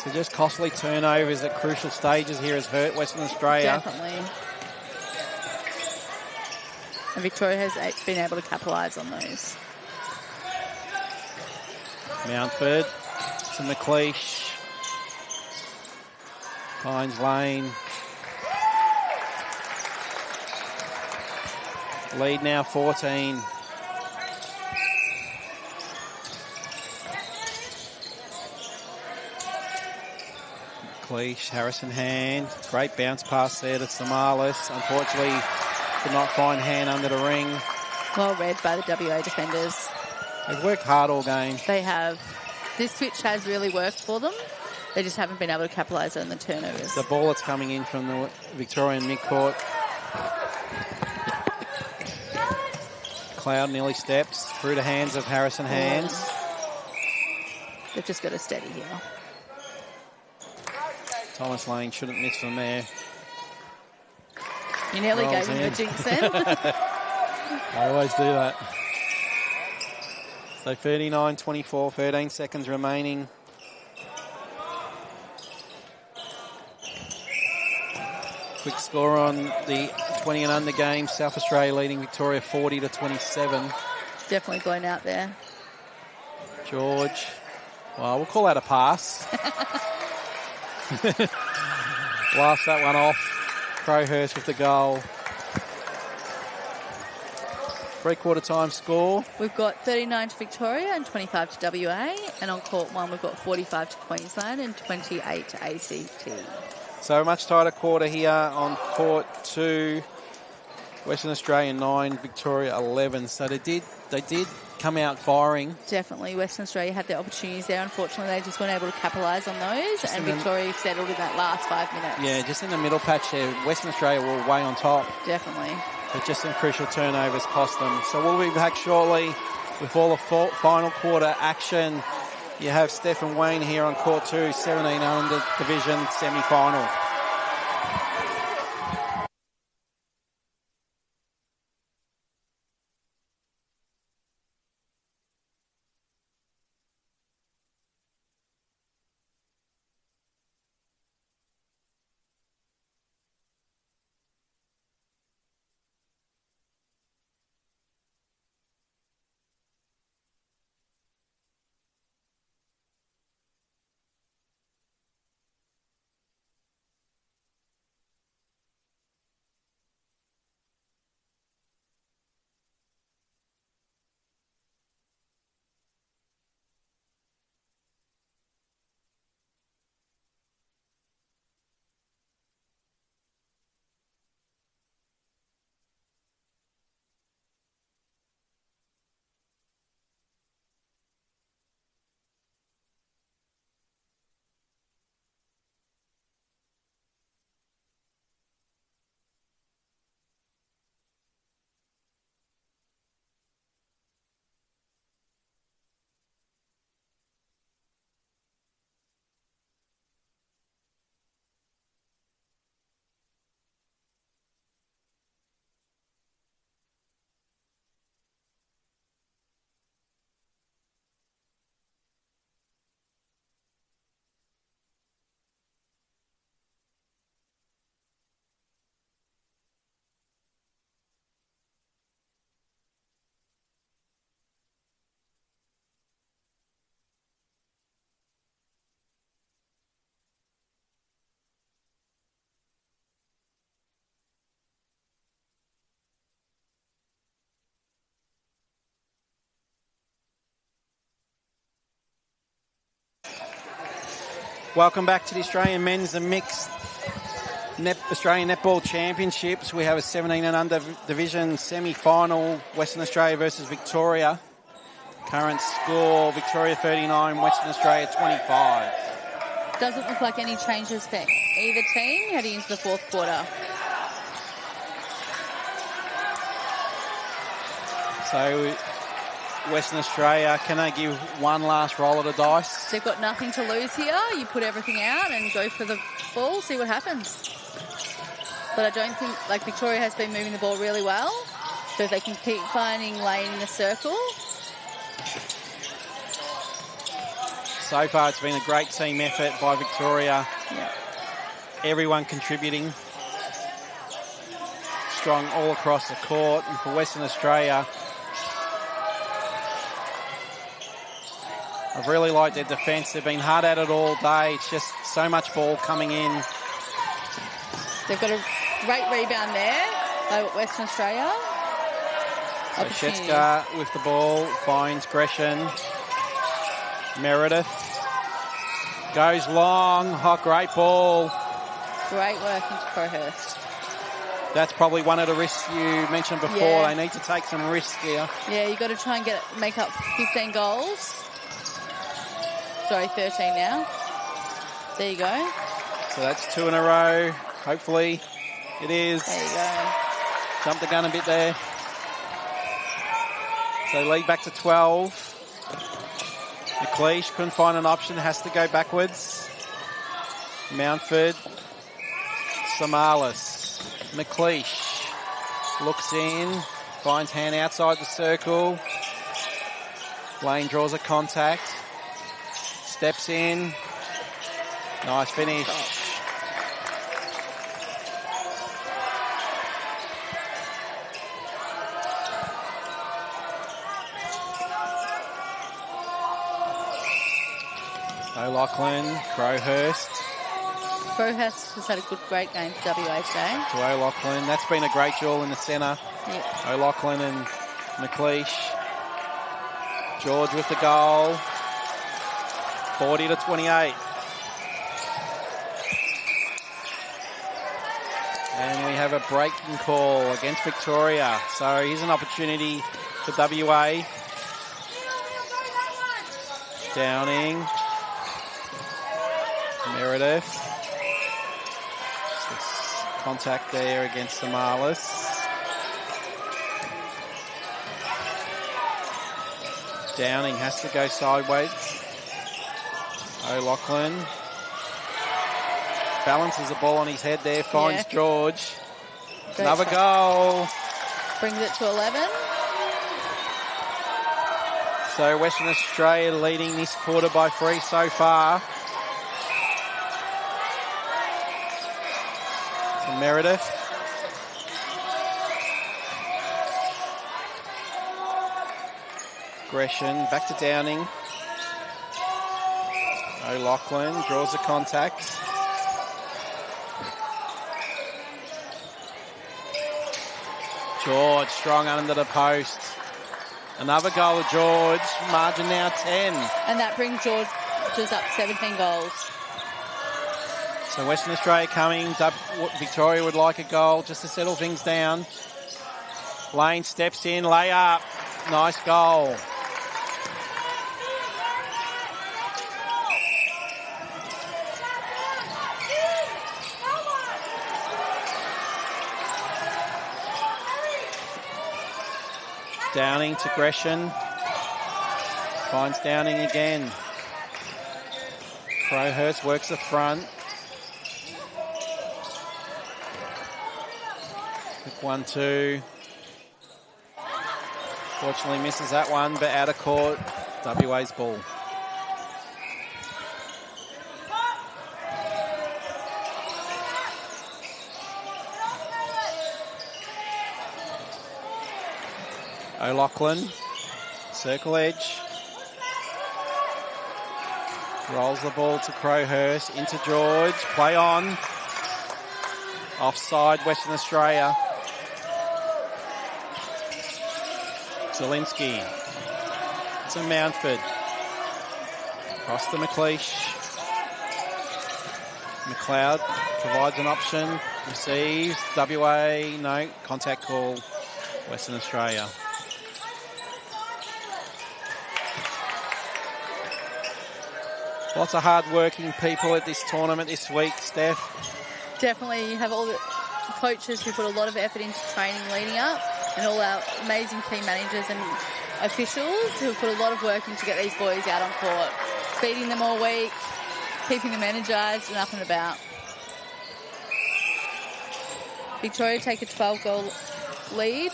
So just costly turnovers at crucial stages here has hurt Western Australia. Definitely. And Victoria has been able to capitalise on those. Mountford to McLeish. Finds Lane. Lead now 14. McLeish, Harrison Hand. Great bounce pass there to Samalis. Unfortunately, could not find Hand under the ring. Well read by the WA defenders. They've worked hard all game. They have. This switch has really worked for them. They just haven't been able to capitalise on the turnovers. The ball that's coming in from the Victorian midcourt. Cloud nearly steps through the hands of Harrison Hands. They've just got to steady here. Thomas Lane shouldn't miss from there. You nearly Rolls gave him in. the jinx then. I always do that. So 39-24, 13 seconds remaining. Quick score on the 20 and under game. South Australia leading Victoria 40-27. Definitely blown out there. George. Well, we'll call that a pass. Blast that one off. Crowhurst with the goal. Three-quarter time score. We've got 39 to Victoria and 25 to WA. And on court one, we've got 45 to Queensland and 28 to ACT. So a much tighter quarter here on court 2. Western Australia 9, Victoria 11. So they did come out firing. Definitely. Western Australia had their opportunities there. Unfortunately, they just weren't able to capitalise on those. And Victoria settled in that last 5 minutes. Yeah, just in the middle patch there. Western Australia were way on top. Definitely. But just some crucial turnovers cost them. So we'll be back shortly with all the final quarter action. You have Stephen Wayne here on court 2, 17 under division semi-final. Welcome back to the Australian Men's and Mixed Australian Netball Championships. We have a 17 and under division semi-final, Western Australia versus Victoria. Current score, Victoria 39, Western Australia 25. Doesn't look like any changes for either team heading into the fourth quarter. So Western Australia, can they give one last roll of the dice? They've got nothing to lose here. You put everything out and go for the ball, see what happens. But I don't think, Victoria has been moving the ball really well. So if they can keep finding lane in the circle. So far it's been a great team effort by Victoria. Yeah. Everyone contributing. Strong all across the court. And for Western Australia, I've really liked their defence. They've been hard at it all day. It's just so much ball coming in. They've got a great rebound there by Western Australia. So Shetska with the ball finds Gresham. Meredith Goes long. Oh, great ball. Great work into Crowhurst. That's probably one of the risks you mentioned before. Yeah. They need to take some risks here. Yeah, you've got to try and make up 15 goals. Sorry, 13 now. There you go. So that's 2 in a row. Hopefully it is. There you go. Jumped the gun a bit there. So lead back to 12. McLeish couldn't find an option. Has to go backwards. Mountford. Samalis. McLeish looks in, finds hand outside the circle. Lane draws a contact, steps in. Nice finish. O'Loughlin, Crowhurst. Crowhurst has had a great game for WA today. To O'Loughlin. That's been a great duel in the centre. Yep. O'Loughlin and McLeish. George with the goal. 40-28. And we have a breaking call against Victoria. So here's an opportunity for WA. Downing. Meredith. Contact there against Samalis. Downing has to go sideways. O'Loughlin balances the ball on his head there, finds George. Great Another goal. Brings it to 11. So Western Australia leading this quarter by 3 so far. Meredith. Gresham back to Downing. O'Loughlin draws the contact. George strong under the post. Another goal of George. Margin now 10. And that brings George just up 17 goals. So Western Australia coming. Victoria would like a goal just to settle things down. Lane steps in, lay up. Nice goal. Downing to Gresham. Finds Downing again. Crowhurst works the front. 1-2. Fortunately misses that one, but out of court. WA's ball. O'Loughlin, circle edge. Rolls the ball to Crowhurst, into George. Play on. Offside, Western Australia. Zielinski to Mountford. Across to McLeish. McLeod provides an option. Receives. WA, no. Contact call. Western Australia. Lots of hard-working people at this tournament this week, Steph. Definitely, you have all the coaches who put a lot of effort into training leading up, and all our amazing team managers and officials who put a lot of work in to get these boys out on court, feeding them all week, keeping them energised and up and about. Victoria take a 12-goal lead.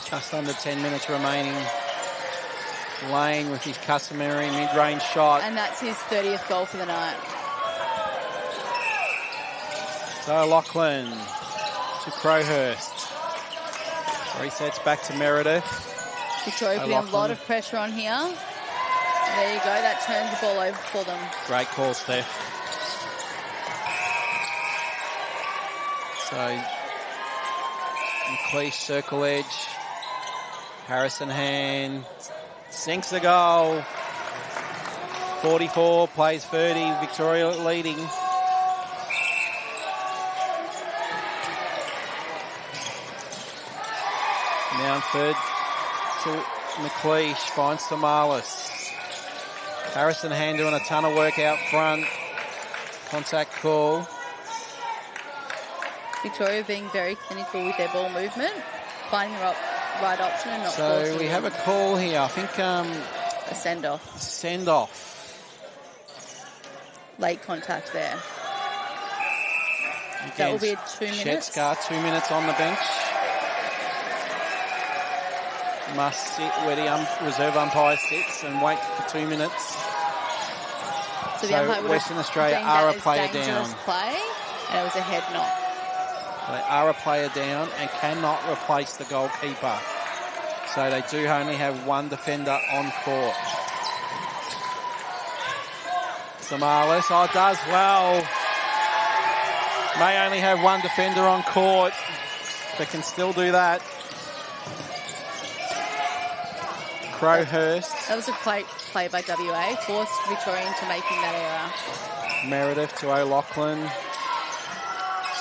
Just under 10 minutes remaining. Lane with his customary mid-range shot. And that's his 30th goal for the night. So Lachlan to Crowhurst. Resets back to Meredith. Victoria putting a lot of pressure on here. There you go. That turns the ball over for them. Great call, Steph. So McLeish circle edge. Harrison Hand sinks the goal. 44 plays 30. Victoria leading. Now in third to McLeish, finds Samalis. Harrison Hand doing a ton of work out front. Contact call. Victoria being very clinical with their ball movement, finding the right option and not forcing So we have a it. call here. I think A send-off. send off. Late contact there. Again, will be a 2 minutes. Shetska, 2 minutes on the bench. Must sit where the reserve umpire sits and wait for 2 minutes. So the umpire would have Western Australia deemed are that a as player dangerous down. play, and it was a head knock. They are a player down and cannot replace the goalkeeper. So they do only have one defender on court. Samalis, does well. May only have one defender on court, but can still do that. Crowhurst. That was a great play by WA, forced Victoria into making that error. Meredith to O'Loughlin.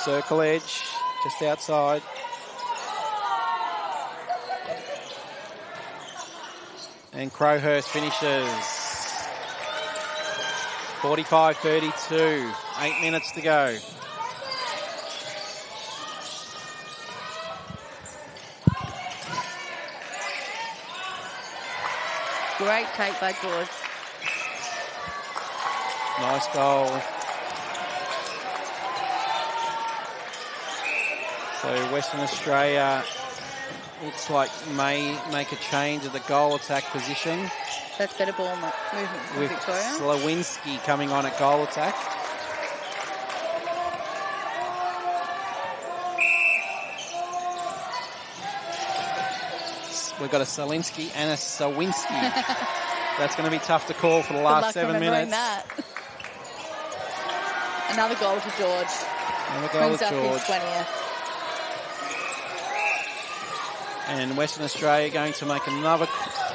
Circle edge, just outside. And Crowhurst finishes. 45-32. 8 minutes to go. Great take by George. Nice goal. So Western Australia looks like may make a change at the goal attack position That's better ball movement from with Victoria. Slawinski coming on at goal attack. We've got a Salinski and a Sawinski. That's going to be tough to call for the last 7 minutes. That. Another goal to George. Another goal Brings to up George. his 20th. And Western Australia going to make another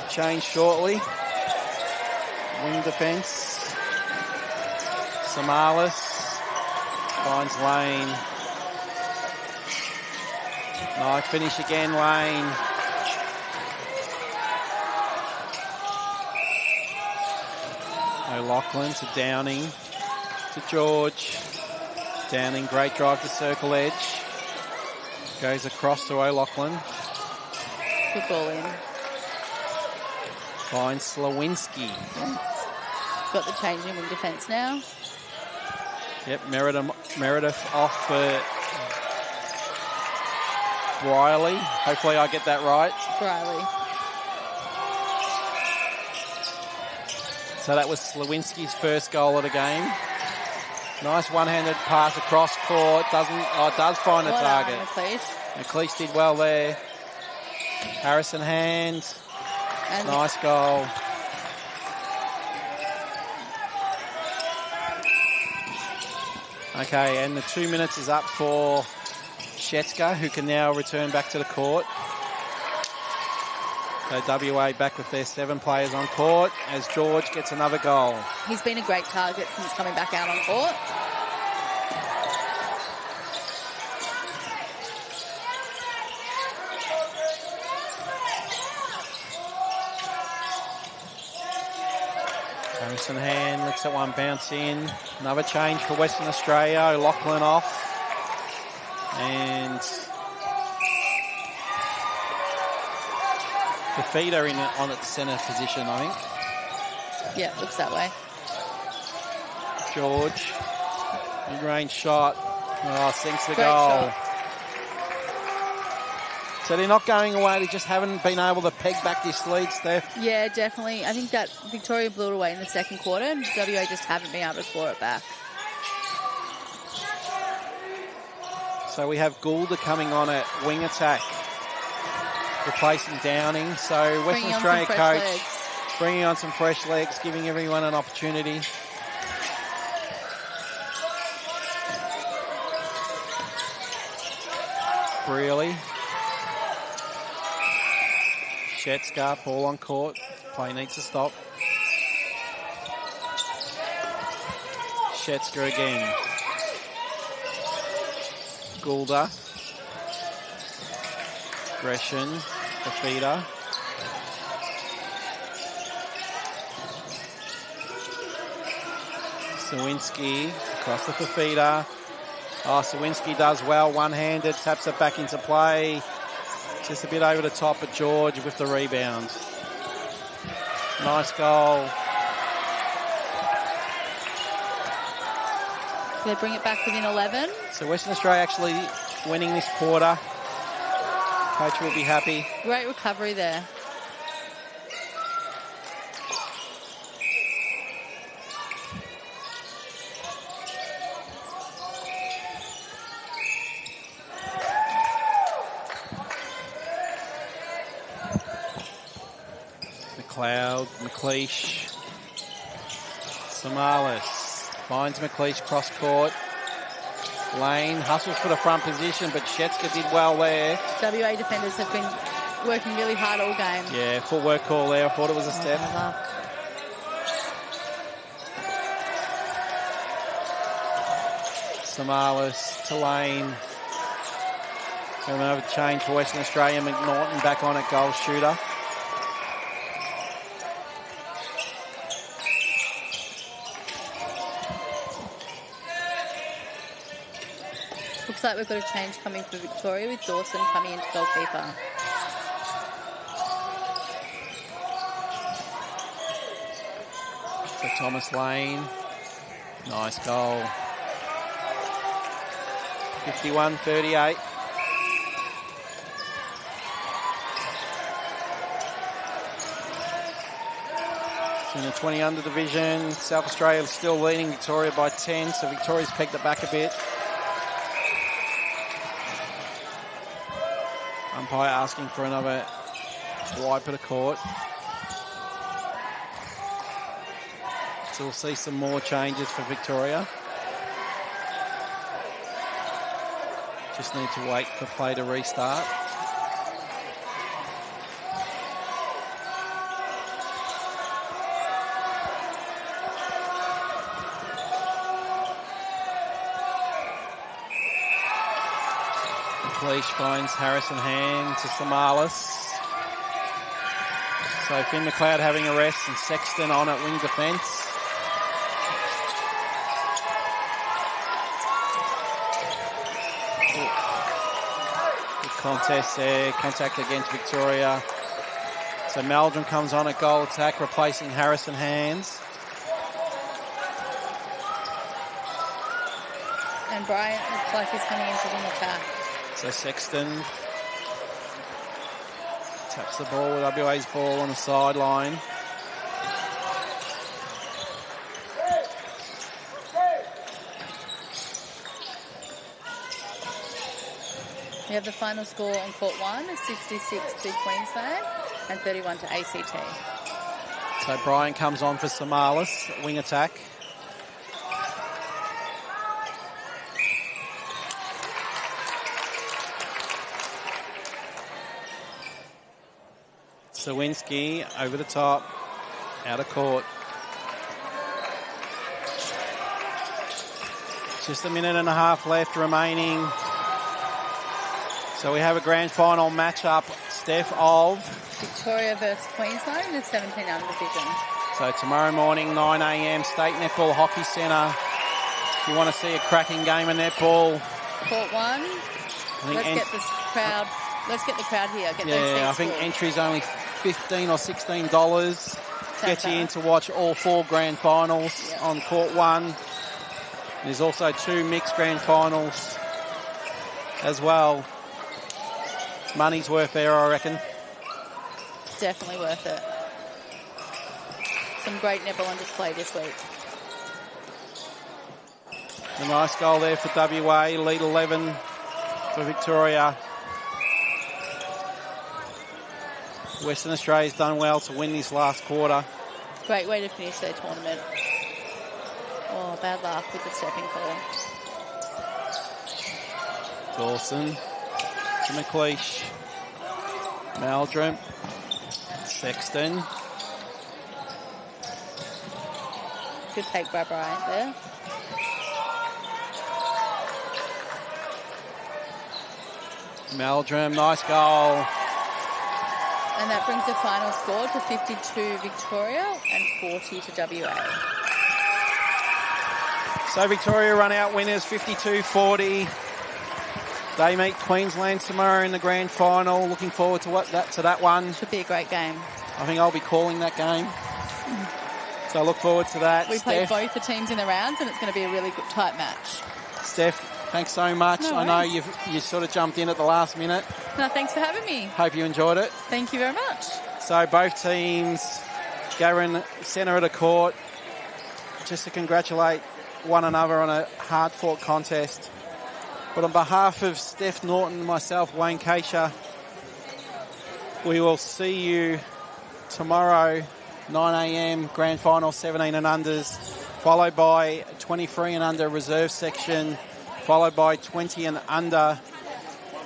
change shortly. Wing defence. Samalis finds Lane. Nice finish again, Lane. O'Loughlin to Downing to George. Downing, great drive to circle edge. Goes across to O'Loughlin. Good ball in. Finds Slawinski. Got the change in wing defence now. Yep, Meredith off for Briley. Hopefully I get that right. Briley. So that was Slawinski's first goal of the game. Nice one-handed pass across court. Does find a target. McLeish did well there. Harrison Hand. And Nice goal. Okay, and the 2 minutes is up for Shetska, who can now return back to the court. So WA back with their 7 players on court as George gets another goal. He's been a great target since coming back out on court. Harrison Hand looks at one, bounce in. Another change for Western Australia. O'Loughlin off. And Fafita on its centre position, I think. Yeah, looks that way. George. Mid-range shot. Oh, sinks the Great goal. shot. So they're not going away. They just haven't been able to peg back this lead, Steph. Yeah, definitely. I think that Victoria blew it away in the second quarter and WA just haven't been able to claw it back. So we have Goulder coming on at wing attack, replacing Downing. So Western Australia coach bringing on some fresh legs, giving everyone an opportunity. Brearley. Shetska, ball on court. Play needs to stop. Shetsker again. Goulder. Gresham, the feeder. Sawinski across the feeder. Oh, Sawinski does well, one-handed, taps it back into play. Just a bit over the top, but George with the rebound. Nice goal. They bring it back within 11. So Western Australia actually winning this quarter. Coach will be happy. Great recovery there. McLeod, McLeish, Samalis finds McLeish cross court. Lane hustles for the front position, but Shetsker did well there. WA defenders have been working really hard all game. Yeah, footwork call there. I thought it was a step. Samalis to Lane. Another change for Western Australia. McNaughton back on at goal shooter. Looks like we've got a change coming for Victoria with Dawson coming into goalkeeper. So Thomas Lane. Nice goal. 51-38. In the 20 under division, South Australia still leading Victoria by 10, so Victoria's pegged it back a bit. Umpire asking for another wipe at the court. So we'll see some more changes for Victoria. Just need to wait for play to restart. Leash finds Harrison Hand to Samalis. So Finn McLeod having a rest and Sexton on at wing defence. Good contest there, contact against Victoria. So Meldrum comes on at goal attack, replacing Harrison Hands. And Bryant looks like he's coming into wing attack. So Sexton taps the ball with WA's ball on the sideline. We have the final score on court 1 is 66 to Queensland and 31 to ACT. So Brian comes on for Samalis, wing attack. Sawinski over the top, out of court. Just a minute and a half left remaining. So we have a grand final matchup, Steph, of Victoria versus Queensland in the 17 under division. So tomorrow morning, 9 a.m, State Netball Hockey Centre. If you want to see a cracking game of netball. Court 1. Let's get this crowd. Let's get the crowd here. Get those seats I think full. entry's only $15 or $16. Get you in to watch all 4 grand finals on court 1. There's also 2 mixed grand finals as well. Money's worth there, I reckon. Definitely worth it. Some great netball on display this week. A nice goal there for WA. Lead 11 for Victoria. Western Australia's done well to win this last quarter. Great way to finish their tournament. Oh, bad luck with the stepping call. Dawson to McLeish. Meldrum. Sexton. Good take by Bryant there. Meldrum, nice goal. And that brings the final score to 52 Victoria and 40 to WA. So Victoria run out winners 52-40. They meet Queensland tomorrow in the grand final. Looking forward to that one. Should be a great game. I think I'll be calling that game. So I look forward to that. We played both the teams in the rounds and it's going to be a really good tight match. Steph, thanks so much. No I know worries. you sort of jumped in at the last minute. No, thanks for having me. Hope you enjoyed it. Thank you very much. So both teams gathering centre of the court just to congratulate one another on a hard-fought contest. But on behalf of Steph Norton and myself, Wayne Keisha, we will see you tomorrow, 9 a.m, grand final, 17 and unders, followed by 23 and under reserve section, followed by 20 and under,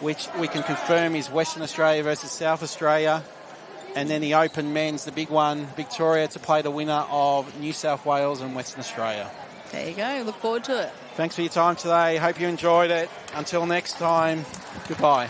which we can confirm is Western Australia versus South Australia. And then the Open men's, the big one, Victoria to play the winner of New South Wales and Western Australia. There you go. Look forward to it. Thanks for your time today. Hope you enjoyed it. Until next time, goodbye.